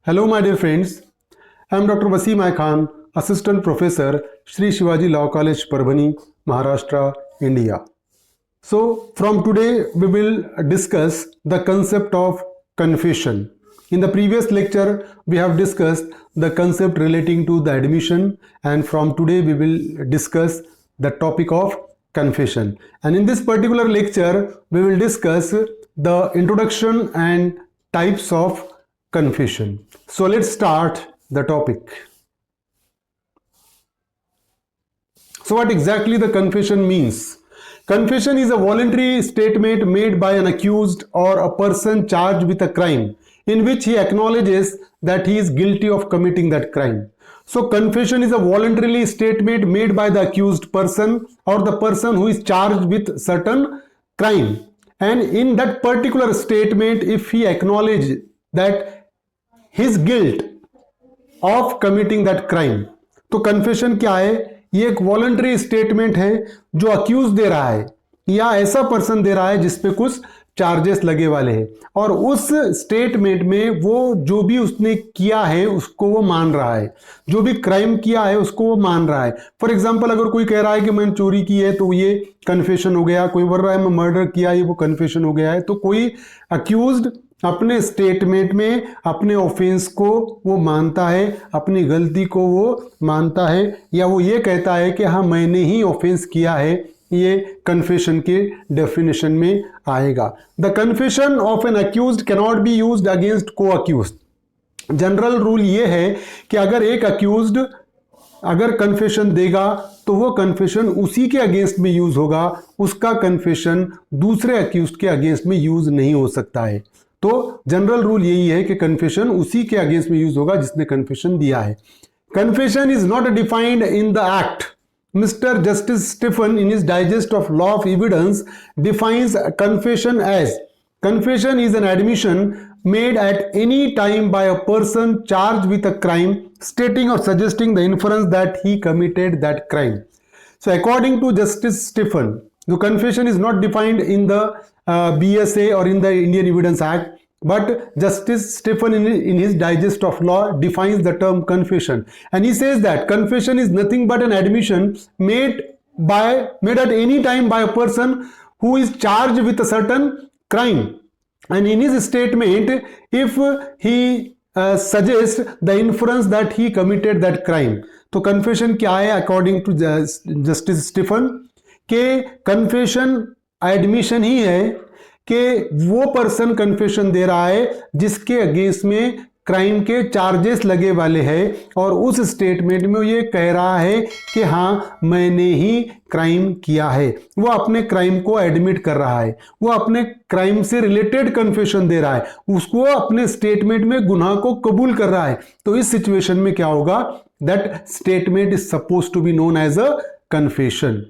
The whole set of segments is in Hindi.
Hello, my dear friends. I am Dr. Wasim I Khan, Assistant Professor, Shri Shivaji Law College, Parbhani, Maharashtra, India. So, from today, we will discuss the concept of confession. In the previous lecture, we have discussed the concept relating to the admission, and from today, we will discuss the topic of confession. And in this particular lecture, we will discuss the introduction and types of confession. So let's start the topic. So what exactly the confession means? Confession is a voluntary statement made by an accused or a person charged with a crime in which he acknowledges that he is guilty of committing that crime. So confession is a voluntary statement made by the accused person or the person who is charged with certain crime, and in that particular statement, if he acknowledges that his guilt of committing that crime, तो कन्फेशन क्या है? ये एक वॉलंटरी स्टेटमेंट है जो अक्यूज दे रहा है या ऐसा पर्सन दे रहा है जिसपे कुछ चार्जेस लगे वाले हैं, और उस स्टेटमेंट में वो जो भी उसने किया है उसको वो मान रहा है, जो भी क्राइम किया है उसको वो मान रहा है. फॉर एग्जांपल, अगर कोई कह रहा है कि मैंने चोरी की है तो ये कन्फेशन हो गया, कोई बोल रहा है मैं मर्डर किया है, वो कन्फेशन हो गया है. तो कोई अक्यूज्ड अपने स्टेटमेंट में अपने ऑफेंस को वो मानता है, अपनी गलती को वो मानता है, या वो ये कहता है कि हाँ मैंने ही ऑफेंस किया है. ये कन्फेशन के डेफिनेशन में आएगा. The confession of an accused can not be used against को अक्यूज्ड. जनरल रूल ये है कि अगर एक अक्यूज्ड अगर कन्फेशन देगा तो वो कन्फेशन उसी के अगेंस्ट में यूज होगा, उसका कन्फेशन दूसरे अक्यूज्ड के अगेंस्ट में यूज नहीं हो सकता है. तो जनरल रूल यही है कि कन्फेशन उसी के अगेंस्ट में यूज होगा जिसने कन्फेशन दिया है. Confession is not defined in the act. Mr. Justice Stephen, in his Digest of Law of Evidence, defines confession as: confession is an admission made at any time by a person charged with a crime, stating or suggesting the inference that he committed that crime. So, according to Justice Stephen, the confession is not defined in the BSA or in the Indian Evidence Act. But Justice Stephen in his Digest of Law defines the term confession, and he says that confession is nothing but an admission made at any time by a person who is charged with a certain crime, and in his statement if he suggests the inference that he committed that crime. तो confession क्या है according to Justice Stephen? के confession admission ही है कि वो पर्सन कन्फेशन दे रहा है जिसके अगेंस्ट में क्राइम के चार्जेस लगे वाले हैं, और उस स्टेटमेंट में ये कह रहा है कि हाँ मैंने ही क्राइम किया है. वो अपने क्राइम को एडमिट कर रहा है, वो अपने क्राइम से रिलेटेड कन्फेशन दे रहा है, उसको अपने स्टेटमेंट में गुनाह को कबूल कर रहा है. तो इस सिचुएशन में क्या होगा? That statement is suppose to be known as a confession.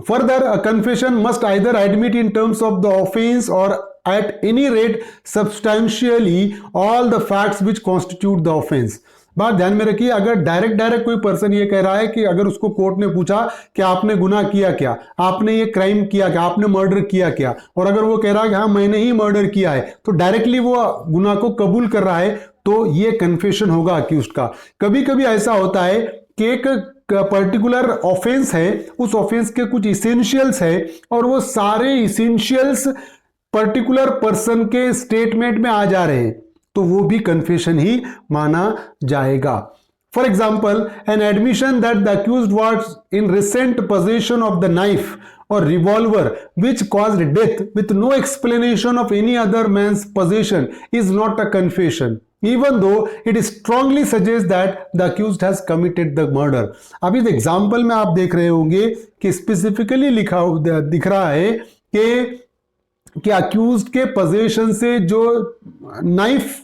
Further, a confession must either admit in terms of the offense or at any rate substantially all the facts which constitute the offense. बात ध्यान में रखिए, अगर डायरेक्ट कोई पर्सन ये कह रहा है कि अगर उसको कोर्ट ने पूछा कि आपने गुनाह किया क्या, आपने ये क्राइम किया क्या, आपने मर्डर किया क्या, और अगर वो कह रहा है कि हाँ मैंने ही मर्डर किया है, तो डायरेक्टली वो गुनाह को कबूल कर रहा है, तो ये कन्फेशन होगा अक्यूज्ड का. कभी कभी ऐसा होता है कि एक पर्टिकुलर ऑफेंस है, उस ऑफेंस के कुछ इसेंशियल्स है, और वो सारे इसेंशियल्स पर्टिकुलर पर्सन के स्टेटमेंट में आ जा रहे हैं, तो वो भी कन्फेशन ही माना जाएगा. For example, an admission that the accused was in recent possession of the knife or revolver which caused death with no explanation of any other man's possession is not a confession, even though it strongly suggests that the accused has committed the murder. अब इस एग्जाम्पल में आप देख रहे होंगे कि स्पेसिफिकली दिख रहा है कि अक्यूज्ड के पोजेशन से जो नाइफ,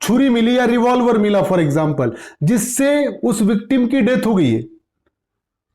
छुरी मिली या रिवॉल्वर मिला फॉर एग्जाम्पल, जिससे उस विक्टिम की डेथ हो गई है,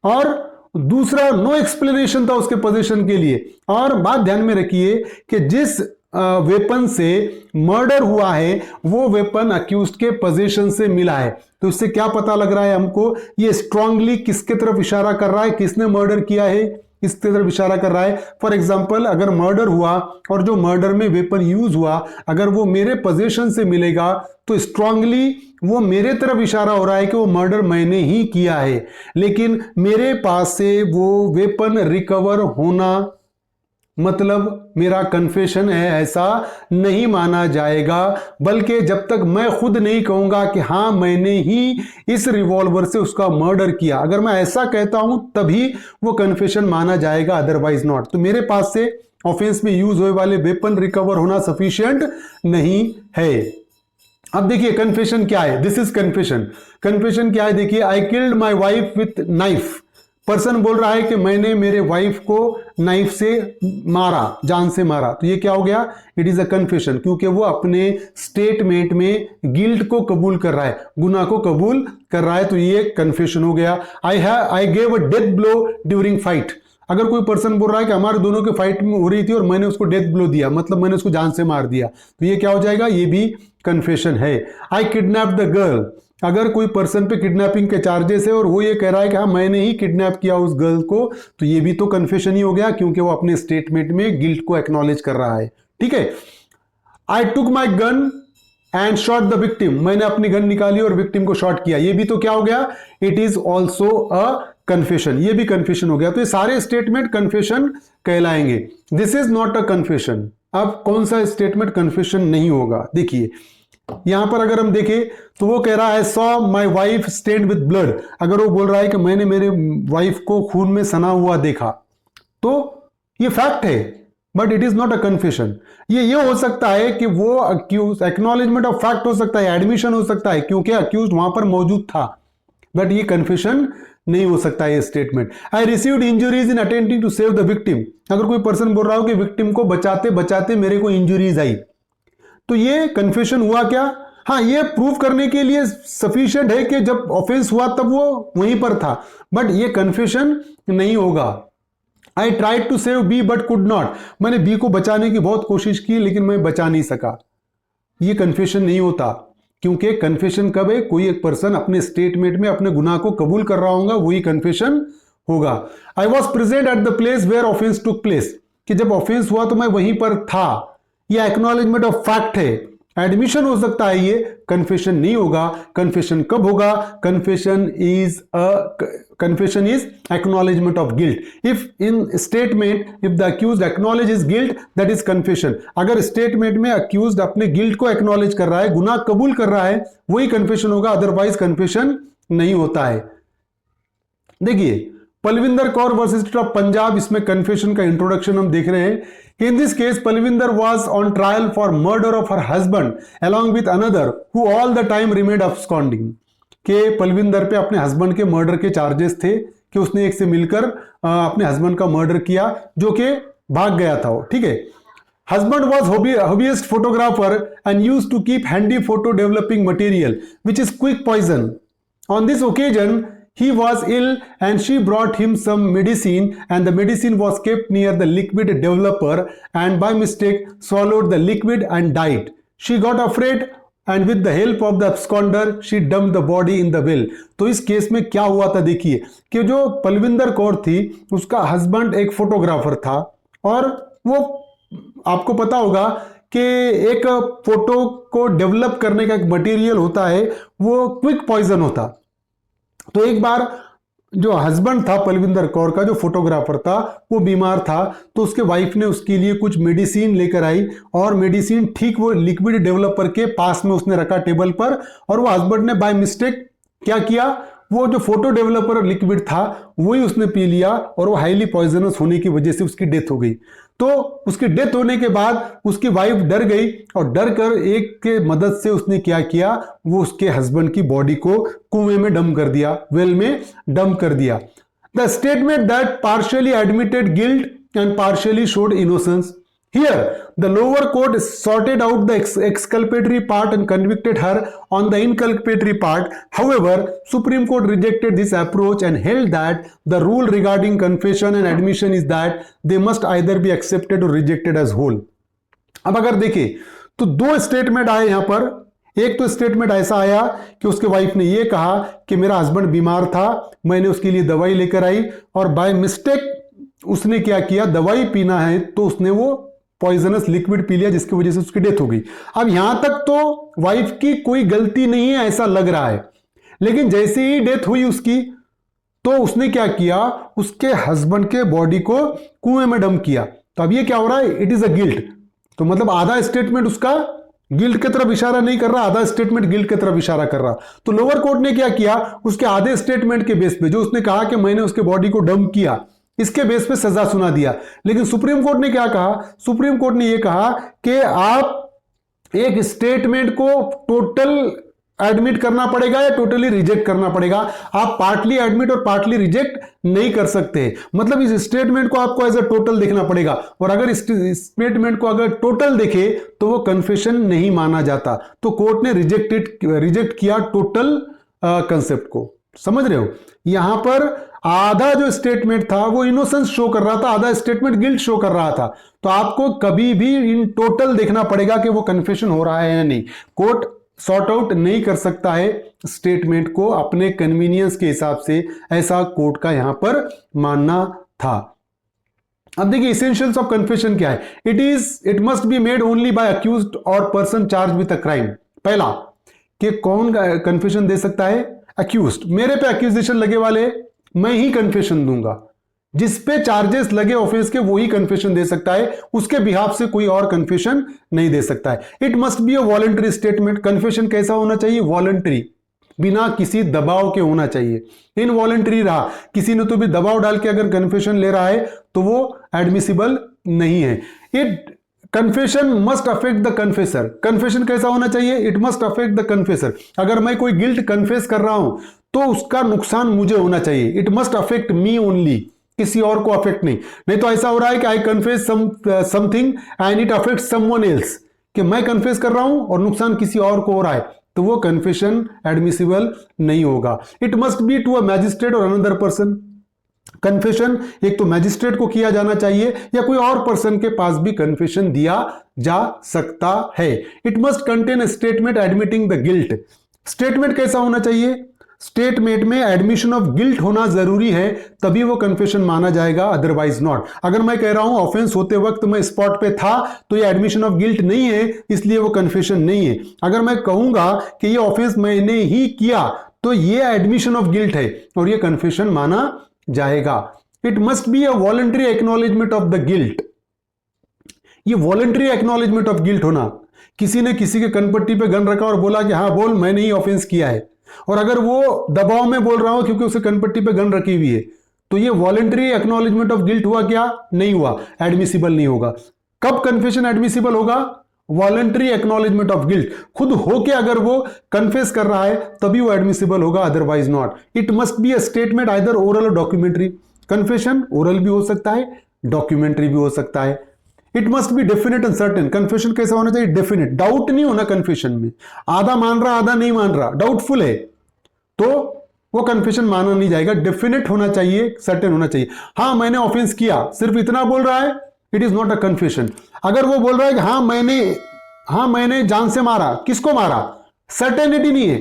और दूसरा नो एक्सप्लेनेशन था उसके पोजीशन के लिए. और बात ध्यान में रखिए कि जिस वेपन से मर्डर हुआ है वो वेपन अक्यूज्ड के पोजीशन से मिला है, तो इससे क्या पता लग रहा है हमको? ये स्ट्रांगली किसके तरफ इशारा कर रहा है? किसने मर्डर किया है? इस तरफ इशारा कर रहा है। फॉर एग्जाम्पल, अगर मर्डर हुआ और जो मर्डर में वेपन यूज हुआ अगर वो मेरे पोजीशन से मिलेगा तो स्ट्रांगली वो मेरे तरफ इशारा हो रहा है कि वो मर्डर मैंने ही किया है, लेकिन मेरे पास से वो वेपन रिकवर होना मतलब मेरा कन्फेशन है ऐसा नहीं माना जाएगा, बल्कि जब तक मैं खुद नहीं कहूंगा कि हाँ मैंने ही इस रिवॉल्वर से उसका मर्डर किया, अगर मैं ऐसा कहता हूं तभी वो कन्फेशन माना जाएगा, अदरवाइज नॉट। तो मेरे पास से ऑफेंस में यूज होने वाले वेपन रिकवर होना सफिशिएंट नहीं है। अब देखिए कन्फेशन क्या है, दिस इज कन्फेशन। कन्फेशन क्या है देखिए, I killed my wife with knife. Person बोल रहा है कि मैंने मेरे वाइफ को नाइफ से मारा, जान से मारा। तो ये क्या हो गया, इट इज अ कन्फेशन, क्योंकि वो अपने स्टेटमेंट में गिल्ट को कबूल कर रहा है, गुनाह को कबूल कर रहा है, तो ये कन्फेशन हो गया। I gave a death blow during fight. अगर कोई पर्सन बोल रहा है कि हमारे दोनों की फाइट में हो रही थी और मैंने उसको डेथ ब्लो दिया, मतलब मैंने उसको जान से मार दिया, तो ये क्या हो जाएगा, ये भी कन्फेशन है। आई किडनैप द गर्ल। अगर कोई पर्सन पे किडनैपिंग के चार्जेस है और वो ये कह रहा है कि हाँ मैंने ही किडनैप किया उस गर्ल को, तो ये भी तो कन्फेशन ही हो गया, क्योंकि वो अपने स्टेटमेंट में गिल्ट को एक्नॉलेज कर रहा है। ठीक है। I took my gun and shot the victim. मैंने अपनी गन निकाली और विक्टिम को शॉट किया, ये भी तो क्या हो गया, it is also a confession, ये भी कन्फेशन हो गया। तो ये सारे स्टेटमेंट कन्फेशन कहलाएंगे। This is not a confession. अब कौन सा स्टेटमेंट कन्फेशन नहीं होगा, देखिए यहां पर अगर हम देखें तो वो कह रहा है saw my wife stained with blood. अगर वो बोल रहा है कि मैंने मेरे वाइफ को खून में सना हुआ देखा, तो ये फैक्ट है, but it is not a confession. ये हो सकता है कि वो अक्यूज एक्नॉलेजमेंट ऑफ फैक्ट हो सकता है, एडमिशन हो सकता है, क्योंकि अक्यूज वहां पर मौजूद था, बट ये कन्फेशन नहीं हो सकता है statement. I received injuries in attempting to save the victim. अगर कोई पर्सन बोल रहा हो कि विक्टिम को बचाते बचाते मेरे को इंजुरीज आई, तो ये कन्फेशन हुआ क्या, हाँ ये प्रूव करने के लिए सफिशिएंट है कि जब ऑफेंस हुआ तब वो वहीं पर था, बट ये कन्फेशन नहीं होगा। I tried to save B but could not. मैंने बी को बचाने की बहुत कोशिश की लेकिन मैं बचा नहीं सका, ये कन्फेशन नहीं होता, क्योंकि कन्फेशन कब है, कोई एक पर्सन अपने स्टेटमेंट में अपने गुनाह को कबूल कर रहा होगा, वही कन्फेशन होगा। I was present at the place where offence took place, कि जब ऑफेंस हुआ तो मैं वहीं पर था, ये एक्नॉलेजमेंट ऑफ फैक्ट है, एडमिशन हो सकता है, ये कन्फेशन नहीं होगा। कन्फेशन कब होगा, confession is acknowledgement of guilt. If in statement if the accused acknowledges guilt, that is confession. अगर स्टेटमेंट में अक्यूज्ड अपने गिल्ट को एक्नॉलेज कर रहा है, गुनाह कबूल कर रहा है, वही कन्फेशन होगा, अदरवाइज कन्फेशन नहीं होता है। देखिए Palwinder Kaur versus state of Punjab, इसमें कन्फेशन का इंट्रोडक्शन हम देख रहे हैं। In this case, Palvinder was on trial for murder of her husband along with another who all the time remained absconding. के पलविंदर पे अपने हस्बैंड के मर्डर के चार्जेस थे कि उसने एक से मिलकर अपने हस्बैंड का मर्डर किया, जो कि भाग गया था वो। ठीक है। Husband was hobbyist photographer and used to keep handy photo developing material, which is quick poison. On this occasion, he was ill and she brought him some medicine, and the medicine was kept near the liquid developer and by mistake swallowed the liquid and died. She got afraid and with the help of the absconder she dumped the body in the well. तो इस केस में क्या हुआ था देखिए, कि जो पलविंदर कौर थी उसका हस्बैंड एक फोटोग्राफर था, और वो आपको पता होगा कि एक फोटो को डेवलप करने का एक मटेरियल होता है, वो क्विक पॉइजन होता। तो एक बार जो हस्बैंड था पलविंदर कौर का, जो फोटोग्राफर था, वो बीमार था, तो उसके वाइफ ने उसके लिए कुछ मेडिसिन लेकर आई, और मेडिसिन ठीक वो लिक्विड डेवलपर के पास में उसने रखा टेबल पर, और वो हस्बैंड ने बाय मिस्टेक क्या किया, वो जो फोटो डेवलपर लिक्विड था वही उसने पी लिया, और वो हाईली पॉइजनस होने की वजह से उसकी डेथ हो गई। तो उसकी डेथ होने के बाद उसकी वाइफ डर गई, और डर कर एक के मदद से उसने क्या किया, वो उसके हस्बैंड की बॉडी को कुएं में डंप कर दिया, वेल में डंप कर दिया। The statement that partially admitted guilt and partially showed innocence. Here, the lower court sorted out the exculpatory part and convicted her on the inculpatory part. However, Supreme Court rejected this approach and held that the rule regarding confession and admission is that they must either be accepted or rejected as whole. अब अगर देखें तो दो स्टेटमेंट आए यहां पर। एक तो स्टेटमेंट ऐसा आया कि उसके वाइफ ने यह कहा कि मेरा हस्बैंड बीमार था, मैंने उसके लिए दवाई लेकर आई, और बाय मिस्टेक उसने क्या किया, दवाई पीना है तो उसने वो पॉइजनस लिक्विड पी लिया जिसकी वजह से उसकी डेथ हो गई। अब यहां तक तो वाइफ की कोई गलती नहीं है ऐसा लग रहा है, लेकिन जैसे ही डेथ हुई उसकी तो उसने क्या किया, उसके हस्बैंड के बॉडी को कुएं में डंप किया। तो अब ये क्या हो रहा है, इट इज अ गिल्ट। तो मतलब आधा स्टेटमेंट उसका गिल्ट की तरफ इशारा नहीं कर रहा, आधा स्टेटमेंट गिल्ट की तरफ इशारा कर रहा। तो लोअर कोर्ट ने क्या किया, उसके आधे स्टेटमेंट के बेस पे जो उसने कहा कि मैंने उसके बॉडी को डंप किया, इसके बेस पे सजा सुना दिया। लेकिन सुप्रीम कोर्ट ने क्या कहा, सुप्रीम कोर्ट ने यह कहा कि आप एक स्टेटमेंट को टोटल एडमिट करना पड़ेगा या टोटली रिजेक्ट करना पड़ेगा। आप पार्टली एडमिट और पार्टली रिजेक्ट नहीं कर सकते। मतलब इस स्टेटमेंट को आपको एज अ टोटल देखना पड़ेगा, और अगर इस स्टेटमेंट को अगर टोटल देखे तो वो कन्फेशन नहीं माना जाता। तो कोर्ट ने रिजेक्ट किया टोटल कंसेप्ट को। समझ रहे हो, यहां पर आधा जो स्टेटमेंट था वो इनोसेंस शो कर रहा था, आधा स्टेटमेंट गिल्ट शो कर रहा था। तो आपको कभी भी इन टोटल देखना पड़ेगा कि वो कन्फेशन हो रहा है या नहीं। कोर्ट सॉर्ट आउट नहीं कर सकता है स्टेटमेंट को अपने कन्वीनियंस के हिसाब से, ऐसा कोर्ट का यहां पर मानना था। अब देखिए एसेंशियल्स ऑफ कन्फेशन क्या है। It must be made only by accused और person charge with a crime. पहला कि कौन कन्फेशन दे सकता है, अक्यूज्ड। मेरे पे अक्यूजेशन लगे वाले मैं ही कन्फेशन दूंगा, जिस पे चार्जेस लगे ऑफेंस के वो ही कन्फेशन दे सकता है, उसके बिहाफ से कोई और कन्फेशन नहीं दे सकता है। It must be a voluntary statement. Confession कैसा होना चाहिए, वॉलंटरी, बिना किसी दबाव के होना चाहिए। इनवॉलंटरी रहा, किसी ने तो भी दबाव डाल के अगर कन्फेशन ले रहा है तो वो एडमिसिबल नहीं है। It confession must affect the confessor. Confession कैसा होना चाहिए, it must affect the confessor. अगर मैं कोई गिल्ट कन्फेस कर रहा हूं तो उसका नुकसान मुझे होना चाहिए। It must affect me only, किसी और को अफेक्ट नहीं तो ऐसा हो रहा है कि I confess something and it affect someone else, कि मैं कन्फेस कर रहा हूं और नुकसान किसी और को हो रहा है, तो वो कन्फेशन एडमिसिबल नहीं होगा। It must be to a magistrate और अनदर पर्सन। कन्फेशन एक तो मैजिस्ट्रेट को किया जाना चाहिए या कोई और पर्सन के पास भी कन्फेशन दिया जा सकता है। It must contain a statement admitting the guilt. Statement कैसा होना चाहिए, स्टेटमेंट में एडमिशन ऑफ गिल्ट होना जरूरी है, तभी वो कन्फेशन माना जाएगा, अदरवाइज नॉट। अगर मैं कह रहा हूं ऑफेंस होते वक्त मैं स्पॉट पे था तो ये एडमिशन ऑफ गिल्ट नहीं है, इसलिए वो कन्फेशन नहीं है। अगर मैं कहूंगा कि ये ऑफेंस मैंने ही किया तो ये एडमिशन ऑफ गिल्ट है और ये कन्फेशन माना जाएगा। It must be a voluntary acknowledgement of the guilt. ये वॉलंटरी एक्नॉलेजमेंट ऑफ गिल्ट होना, किसी ने किसी के कनपट्टी पे गन रखा और बोला कि हाँ बोल मैंने ही ऑफेंस किया है, और अगर वो दबाव में बोल रहा हो क्योंकि उसे कनपट्टी पे गन रखी हुई है, तो ये वॉलंटरी एक्नॉलेजमेंट ऑफ गिल्ट हुआ क्या, नहीं हुआ, एडमिसिबल नहीं होगा। कब कन्फेशन एडमिसिबल होगा, वॉलंटरी एक्नॉलेजमेंट ऑफ गिल्ट, खुद होके अगर वो कन्फेस कर रहा है तभी वो एडमिसिबल होगा, otherwise not. It must be a statement either oral और डॉक्यूमेंट्री। कन्फेशन ओरल भी हो सकता है, डॉक्यूमेंट्री भी हो सकता है। It must B definite and certain. Confession कैसा होना चाहिए, डेफिनेट, डाउट नहीं होना कन्फेशन में, आधा मान रहा आधा नहीं मान रहा, डाउटफुल है तो वो कन्फेशन माना नहीं जाएगा। डेफिनेट होना चाहिए, सर्टेन होना चाहिए। हाँ मैंने ऑफेंस किया, सिर्फ इतना बोल रहा है, it is not a confession. अगर वो बोल रहा है कि हाँ मैंने जान से मारा, किसको मारा, सर्टेनिटी नहीं है,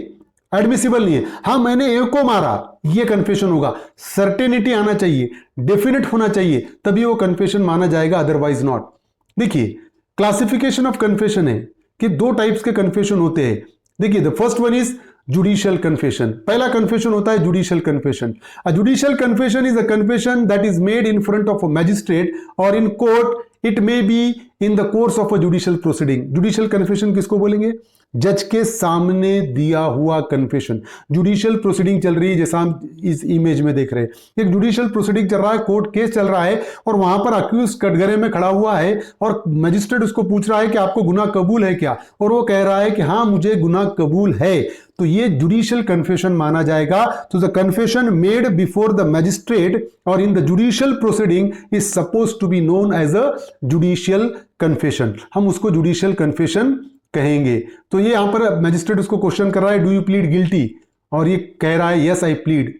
एडमिसिबल नहीं है। हाँ मैंने एक को मारा, ये कन्फेशन होगा। सर्टेनिटी आना चाहिए, डेफिनेट होना चाहिए, तभी वो कन्फेशन माना जाएगा, अदरवाइज नॉट। देखिए क्लासिफिकेशन ऑफ कन्फेशन है कि दो टाइप्स के कन्फेशन होते हैं। देखिए the first one is judicial confession. पहला कन्फेशन होता है judicial confession. A judicial confession is a confession that is made in front of a magistrate और in court, it may be in the course of a judicial proceeding. Judicial confession किसको बोलेंगे, जज के सामने दिया हुआ कन्फेशन। जुडिशियल प्रोसीडिंग चल रही है, जैसा हम इस इमेज में देख रहे हैं, एक जुडिशियल प्रोसीडिंग चल रहा है, कोर्ट केस चल रहा है और वहां पर अक्यूज कटघरे में खड़ा हुआ है और मैजिस्ट्रेट उसको पूछ रहा है कि आपको गुनाह कबूल है क्या, और वो कह रहा है कि हाँ मुझे गुनाह कबूल है, तो ये जुडिशियल कन्फेशन माना जाएगा। तो the confession made before the magistrate और in the judicial proceeding is suppose to be known as a judicial confession. हम उसको जुडिशियल कन्फेशन कहेंगे। तो ये यहां पर मैजिस्ट्रेट उसको क्वेश्चन कर रहा है, डू यू प्लीड गिल्टी, और ये कह रहा है यस आई प्लीड।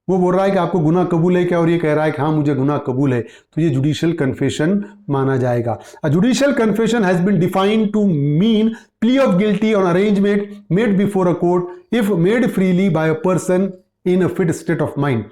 वो बोल रहा है कि आपको गुनाह कबूल है क्या, और ये कह रहा है कि हाँ मुझे गुनाह कबूल है, तो ये जुडिशियल कन्फेशन माना जाएगा। A judicial confession has been defined to mean plea of guilty on arrangement made before a court if made freely by a person in a fit state of mind.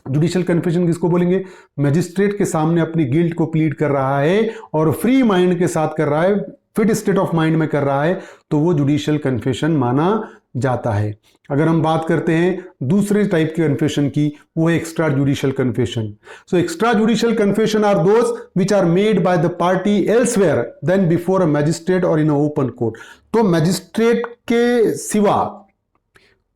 Judicial confession किसको बोलेंगे? मैजिस्ट्रेट के सामने अपनी गिल्ट को प्लीड कर रहा है और फ्री माइंड के साथ कर रहा है, फिट स्टेट ऑफ माइंड में कर रहा है, तो वो जुडिशियल कन्फेशन माना जाता है। अगर हम बात करते हैं दूसरे टाइप के कन्फेशन की, वो है extra judicial confession. So extra judicial confession are those which are made by the party elsewhere than before a magistrate और इन अ ओपन कोर्ट। तो मैजिस्ट्रेट के सिवा,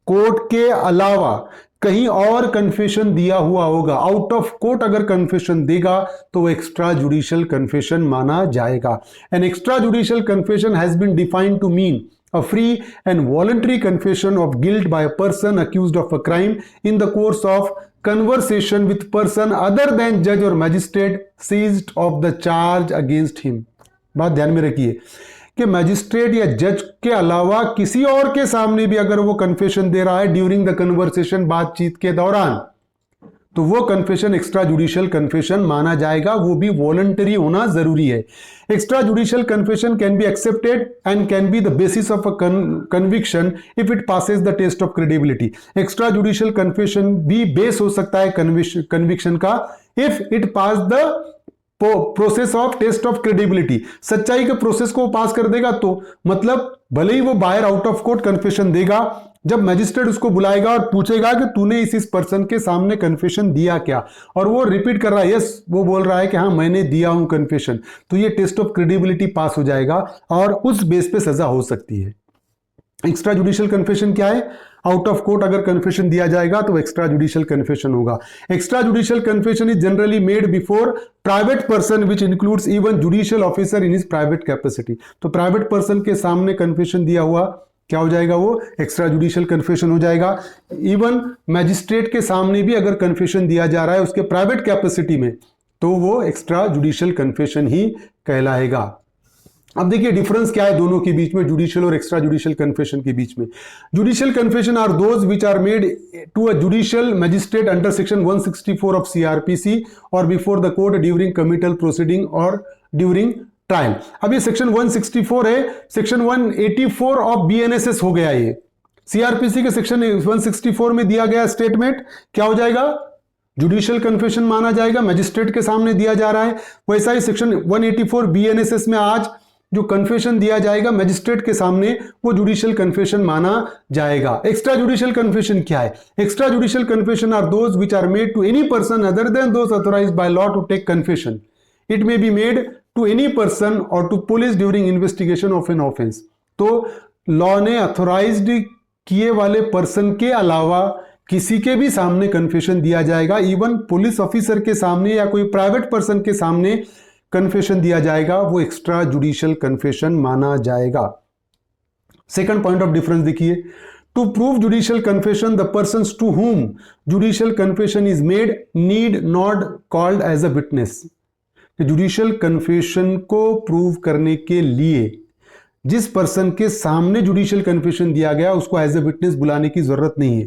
कोर्ट के अलावा कहीं और कन्फेशन दिया हुआ होगा, आउट ऑफ कोर्ट अगर कन्फेशन देगा तो वो एक्स्ट्रा जुडिशियल कन्फेशन माना जाएगा। An extra judicial confession has been defined to mean a free and voluntary confession of guilt by a person accused of a crime in the course of conversation with person other than judge or magistrate seized of the charge against him। बात ध्यान में रखिए कि मैजिस्ट्रेट या जज के अलावा किसी और के सामने भी अगर वो कन्फेशन दे रहा है ड्यूरिंग द कन्वर्सेशन, बातचीत के दौरान, तो वो कन्फेशन एक्स्ट्रा जुडिशियल कन्फेशन माना जाएगा, वो भी वॉलंटरी होना जरूरी है। Extra judicial confession can be accepted and can be the basis of a conviction if it passes the test of credibility. Extra judicial confession भी बेस हो सकता है कन्विक्शन का if it pass the process of test of credibility. सच्चाई के प्रोसेस को पास कर देगा तो मतलब भले ही वो बाहर आउट ऑफ कोर्ट कन्फेशन देगा, जब मैजिस्ट्रेट उसको बुलाएगा और पूछेगा कि तूने इस पर्सन के सामने कन्फेशन दिया क्या, और वो रिपीट कर रहा है यस, वो बोल रहा है कि हाँ मैंने दिया हूं कन्फेशन, तो ये टेस्ट ऑफ क्रेडिबिलिटी पास हो जाएगा और उस बेस पे सजा हो सकती है। एक्स्ट्रा जुडिशियल कन्फेशन क्या है? आउट ऑफ कोर्ट अगर कन्फेशन दिया जाएगा तो एक्स्ट्रा जुडिशियल कन्फेशन होगा। Extra judicial confession is generally made before private person which includes even judicial officer in his private capacity. तो प्राइवेट पर्सन के सामने कन्फेशन दिया हुआ क्या हो जाएगा? वो एक्स्ट्रा जुडिशियल कन्फेशन हो जाएगा। इवन मैजिस्ट्रेट के सामने भी अगर कन्फेशन दिया जा रहा है उसके प्राइवेट कैपेसिटी में, तो वो एक्स्ट्रा जुडिशियल कन्फेशन ही कहलाएगा। अब देखिए डिफरेंस क्या है दोनों के बीच में, जुडिशियल और एक्स्ट्रा जुडिशियल कन्फेशन के बीच में। Judicial confession are those which are made to a judicial magistrate under section 164 of CrPC और before the court during committal proceeding और ड्यूरिंग ट्रायल। अब ये सेक्शन 164 है, सेक्शन 184 ऑफ बीएनएसएस हो गया। ये सीआरपीसी के सेक्शन 164 में दिया गया स्टेटमेंट क्या हो जाएगा? जुडिशियल कन्फेशन माना जाएगा, मैजिस्ट्रेट के सामने दिया जा रहा है। वैसा ही सेक्शन 184 बीएनएसएस में आज जो कन्फेशन दिया जाएगा मैजिस्ट्रेट के सामने, वो जुडिशियल कन्फेशन माना जाएगा। एक्स्ट्रा जुडिशियल कन्फेशन क्या है? Extra judicial confession are those which are made to any person other than those authorised by law to take confession. It may be made to any person और to police during investigation of an offence. तो लॉ ने अथोराइज्ड किए वाले पर्सन के अलावा किसी के भी सामने कन्फेशन दिया जाएगा, इवन पुलिस ऑफिसर के सामने या कोई प्राइवेट पर्सन के सामने कन्फेशन दिया जाएगा, वो एक्स्ट्रा जुडिशियल कन्फेशन माना जाएगा। सेकंड पॉइंट ऑफ डिफरेंस देखिए, to prove judicial confession the persons to whom judicial confession is made need not called as a witness. Judicial confession को प्रूव करने के लिए जिस पर्सन के सामने जुडिशियल कन्फेशन दिया गया उसको एज ए विटनेस बुलाने की जरूरत नहीं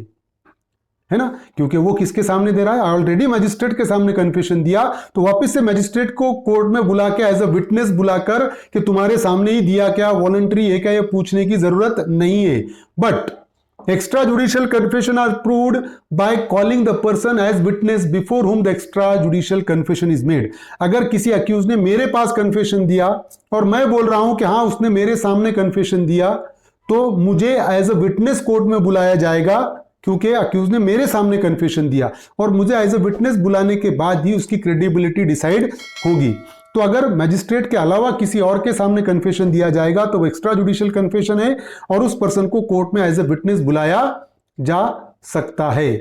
है ना, क्योंकि वो किसके सामने दे रहा है? ऑलरेडी मैजिस्ट्रेट के सामने कन्फेशन दिया, तो वापस से मैजिस्ट्रेट को कोर्ट में बुला के एज अ विटनेस बुलाकर कि तुम्हारे सामने ही दिया क्या, वॉलंटरी है क्या, ये पूछने की जरूरत नहीं है। But extra judicial confession are proved by calling the person as witness before whom the extra judicial confession is made. अगर किसी अक्यूज ने मेरे पास कन्फेशन दिया और मैं बोल रहा हूं कि हाँ उसने मेरे सामने कन्फेशन दिया, तो मुझे एज अ विटनेस कोर्ट में बुलाया जाएगा, क्योंकि अक्यूज ने मेरे सामने कन्फेशन दिया और मुझे एज अ विटनेस बुलाने के बाद ही उसकी क्रेडिबिलिटी डिसाइड होगी। तो अगर मैजिस्ट्रेट के अलावा किसी और के सामने कन्फेशन दिया जाएगा तो वो एक्स्ट्रा जुडिशियल कन्फेशन है और उस पर्सन को कोर्ट में एज अ विटनेस बुलाया जा सकता है।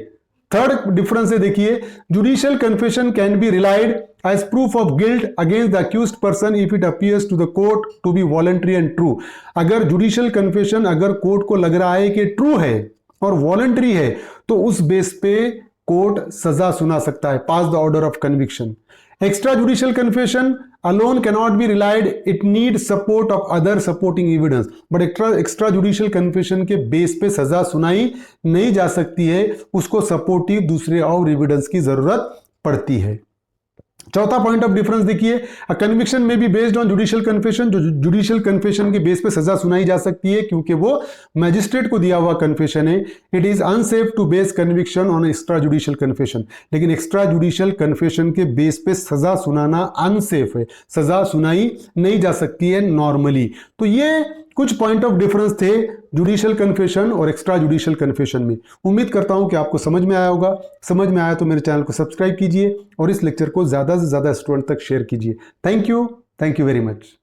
थर्ड डिफरेंस है देखिए, judicial confession can be relied as proof of guilt against the accused person if it appears to the court to be voluntary and true. अगर जुडिशियल कन्फेशन अगर कोर्ट को लग रहा है कि ट्रू है और वॉलंटरी है, तो उस बेस पे कोर्ट सजा सुना सकता है, pass the order of conviction. Extra judicial confession alone cannot be relied, it needs support of other supporting evidence। But extra judicial confession के बेस पे सजा सुनाई नहीं जा सकती है, उसको सपोर्टिव दूसरे और एविडेंस की जरूरत पड़ती है। चौथा पॉइंट ऑफ डिफरेंस देखिए, अ कन्विक्शन में be based on judicial confession, जो जुडिशियल कन्फेशन के बेस पे सजा सुनाई जा सकती है क्योंकि वो मैजिस्ट्रेट को दिया हुआ कन्फेशन है। It is unsafe to base conviction on extra judicial confession, लेकिन एक्स्ट्रा जुडिशियल कन्फेशन के बेस पे सजा सुनाना अनसेफ है, सजा सुनाई नहीं जा सकती है नॉर्मली। तो ये कुछ पॉइंट ऑफ डिफरेंस थे जुडिशियल कन्फेशन और एक्स्ट्रा जुडिशियल कन्फेशन में। उम्मीद करता हूं कि आपको समझ में आया होगा। समझ में आया तो मेरे चैनल को सब्सक्राइब कीजिए और इस लेक्चर को ज़्यादा से ज़्यादा स्टूडेंट तक शेयर कीजिए। Thank you very much.